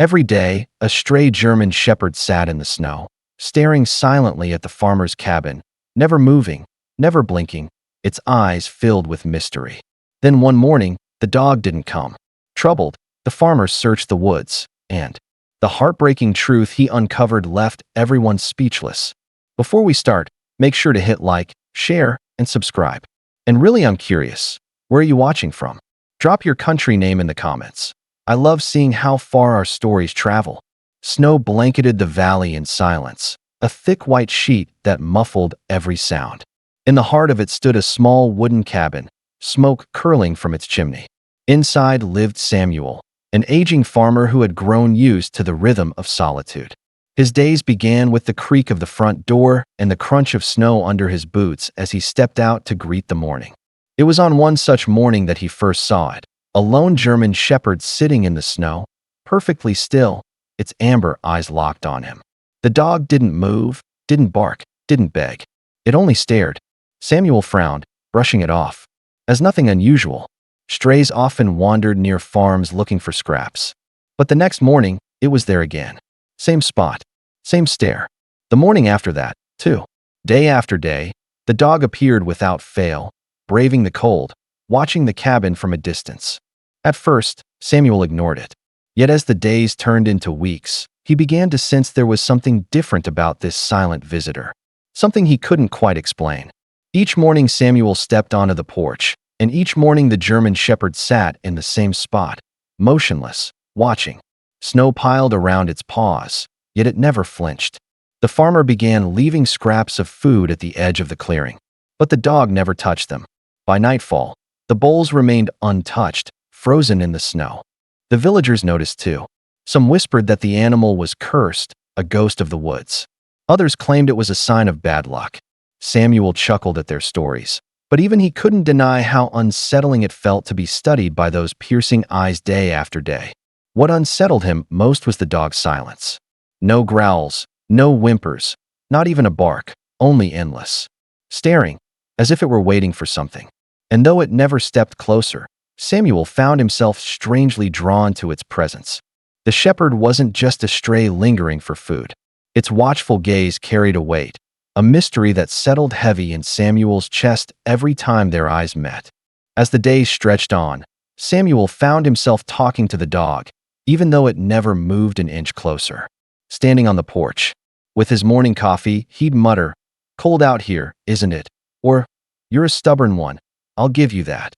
Every day, a stray German shepherd sat in the snow, staring silently at the farmer's cabin, never moving, never blinking, its eyes filled with mystery. Then one morning, the dog didn't come. Troubled, the farmer searched the woods, and the heartbreaking truth he uncovered left everyone speechless. Before we start, make sure to hit like, share, and subscribe. And really, I'm curious, where are you watching from? Drop your country name in the comments. I love seeing how far our stories travel. Snow blanketed the valley in silence, a thick white sheet that muffled every sound. In the heart of it stood a small wooden cabin, smoke curling from its chimney. Inside lived Samuel, an aging farmer who had grown used to the rhythm of solitude. His days began with the creak of the front door and the crunch of snow under his boots as he stepped out to greet the morning. It was on one such morning that he first saw it, a lone German shepherd sitting in the snow, perfectly still, its amber eyes locked on him. The dog didn't move, didn't bark, didn't beg. It only stared. Samuel frowned, brushing it off. As nothing unusual. Strays often wandered near farms looking for scraps. But the next morning, it was there again. Same spot, same stare. The morning after that, too. Day after day, the dog appeared without fail, braving the cold, watching the cabin from a distance. At first, Samuel ignored it. Yet as the days turned into weeks, he began to sense there was something different about this silent visitor. Something he couldn't quite explain. Each morning Samuel stepped onto the porch, and each morning the German shepherd sat in the same spot, motionless, watching. Snow piled around its paws, yet it never flinched. The farmer began leaving scraps of food at the edge of the clearing, but the dog never touched them. By nightfall, the bowls remained untouched, frozen in the snow. The villagers noticed too. Some whispered that the animal was cursed, a ghost of the woods. Others claimed it was a sign of bad luck. Samuel chuckled at their stories, but even he couldn't deny how unsettling it felt to be studied by those piercing eyes day after day. What unsettled him most was the dog's silence. No growls, no whimpers, not even a bark, only endless. Staring, as if it were waiting for something. And though it never stepped closer, Samuel found himself strangely drawn to its presence. The shepherd wasn't just a stray lingering for food. Its watchful gaze carried a weight, a mystery that settled heavy in Samuel's chest every time their eyes met. As the days stretched on, Samuel found himself talking to the dog, even though it never moved an inch closer. Standing on the porch, with his morning coffee, he'd mutter, "Cold out here, isn't it?" Or, "You're a stubborn one, I'll give you that."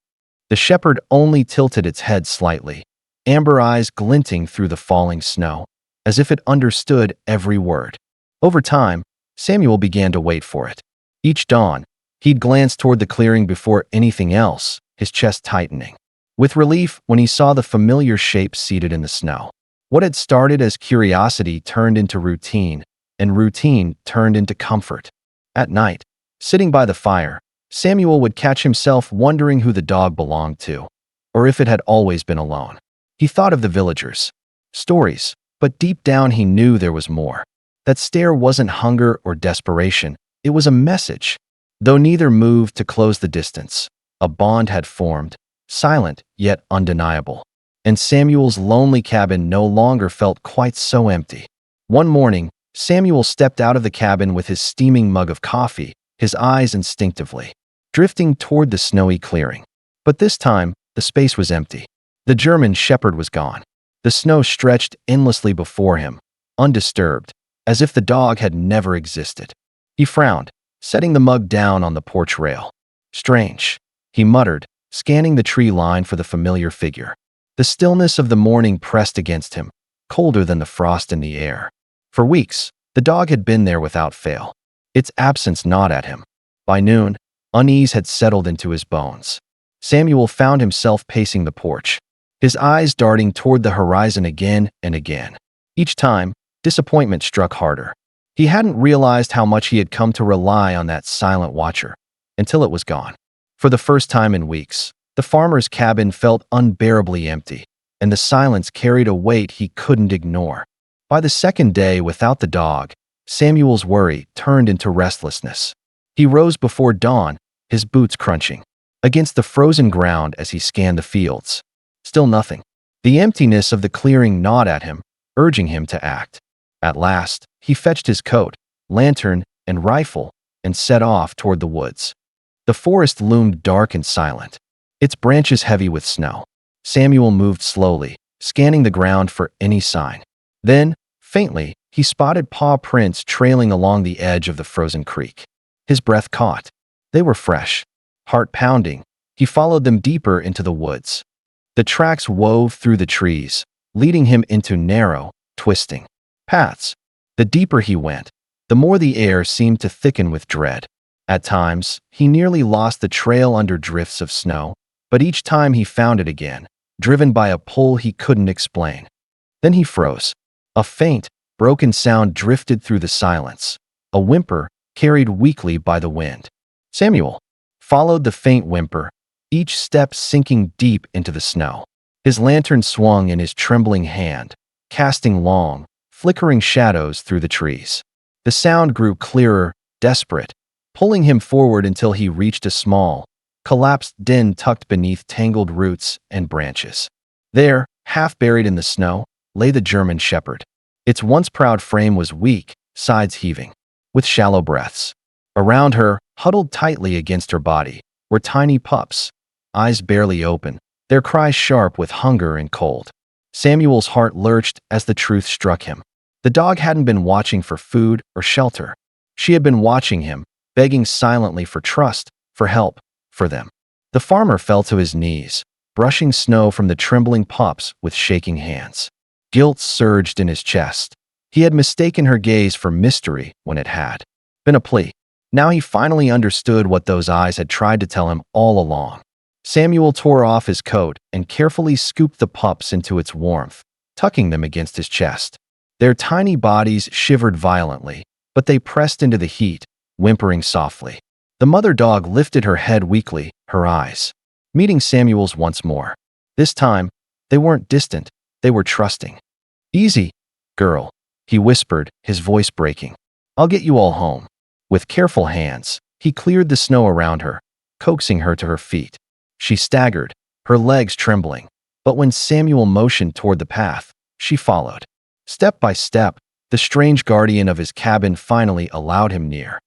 The shepherd only tilted its head slightly, amber eyes glinting through the falling snow, as if it understood every word. Over time, Samuel began to wait for it. Each dawn, he'd glance toward the clearing before anything else, his chest tightening. With relief when he saw the familiar shape seated in the snow. What had started as curiosity turned into routine, and routine turned into comfort. At night, sitting by the fire, Samuel would catch himself wondering who the dog belonged to, or if it had always been alone. He thought of the villagers' stories, but deep down he knew there was more. That stare wasn't hunger or desperation, it was a message. Though neither moved to close the distance, a bond had formed, silent yet undeniable. And Samuel's lonely cabin no longer felt quite so empty. One morning, Samuel stepped out of the cabin with his steaming mug of coffee, his eyes instinctively drifting toward the snowy clearing. But this time, the space was empty. The German shepherd was gone. The snow stretched endlessly before him, undisturbed, as if the dog had never existed. He frowned, setting the mug down on the porch rail. "Strange," he muttered, scanning the tree line for the familiar figure. The stillness of the morning pressed against him, colder than the frost in the air. For weeks, the dog had been there without fail, its absence gnawed at him. By noon, unease had settled into his bones. Samuel found himself pacing the porch, his eyes darting toward the horizon again and again. Each time, disappointment struck harder. He hadn't realized how much he had come to rely on that silent watcher, until it was gone. For the first time in weeks, the farmer's cabin felt unbearably empty, and the silence carried a weight he couldn't ignore. By the second day without the dog, Samuel's worry turned into restlessness. He rose before dawn, his boots crunching against the frozen ground as he scanned the fields. Still nothing. The emptiness of the clearing gnawed at him, urging him to act. At last, he fetched his coat, lantern, and rifle and set off toward the woods. The forest loomed dark and silent, its branches heavy with snow. Samuel moved slowly, scanning the ground for any sign. Then, faintly, he spotted paw prints trailing along the edge of the frozen creek. His breath caught. They were fresh. Heart pounding, he followed them deeper into the woods. The tracks wove through the trees, leading him into narrow, twisting paths. The deeper he went, the more the air seemed to thicken with dread. At times, he nearly lost the trail under drifts of snow, but each time he found it again, driven by a pull he couldn't explain. Then he froze. A faint, broken sound drifted through the silence, a whimper carried weakly by the wind. Samuel followed the faint whimper, each step sinking deep into the snow. His lantern swung in his trembling hand, casting long, flickering shadows through the trees. The sound grew clearer, desperate, pulling him forward until he reached a small, collapsed den tucked beneath tangled roots and branches. There, half buried in the snow, lay the German shepherd. Its once proud frame was weak, sides heaving, with shallow breaths. Around her, huddled tightly against her body, were tiny pups, eyes barely open, their cries sharp with hunger and cold. Samuel's heart lurched as the truth struck him. The dog hadn't been watching for food or shelter. She had been watching him, begging silently for trust, for help, for them. The farmer fell to his knees, brushing snow from the trembling pups with shaking hands. Guilt surged in his chest. He had mistaken her gaze for mystery when it had been a plea. Now he finally understood what those eyes had tried to tell him all along. Samuel tore off his coat and carefully scooped the pups into its warmth, tucking them against his chest. Their tiny bodies shivered violently, but they pressed into the heat, whimpering softly. The mother dog lifted her head weakly, her eyes meeting Samuel's once more. This time, they weren't distant, they were trusting. "Easy, girl," he whispered, his voice breaking. "I'll get you all home." With careful hands, he cleared the snow around her, coaxing her to her feet. She staggered, her legs trembling, but when Samuel motioned toward the path, she followed. Step by step, the strange guardian of his cabin finally allowed him near.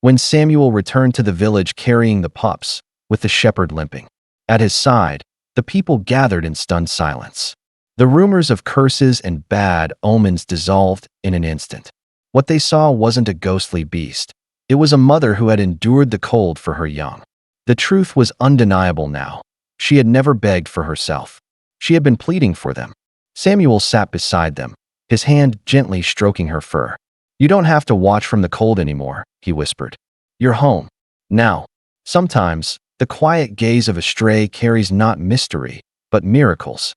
When Samuel returned to the village carrying the pups, with the shepherd limping at his side, the people gathered in stunned silence. The rumors of curses and bad omens dissolved in an instant. What they saw wasn't a ghostly beast. It was a mother who had endured the cold for her young. The truth was undeniable now. She had never begged for herself. She had been pleading for them. Samuel sat beside them, his hand gently stroking her fur. "You don't have to watch from the cold anymore," he whispered. "You're home. Now." Sometimes, the quiet gaze of a stray carries not mystery, but miracles.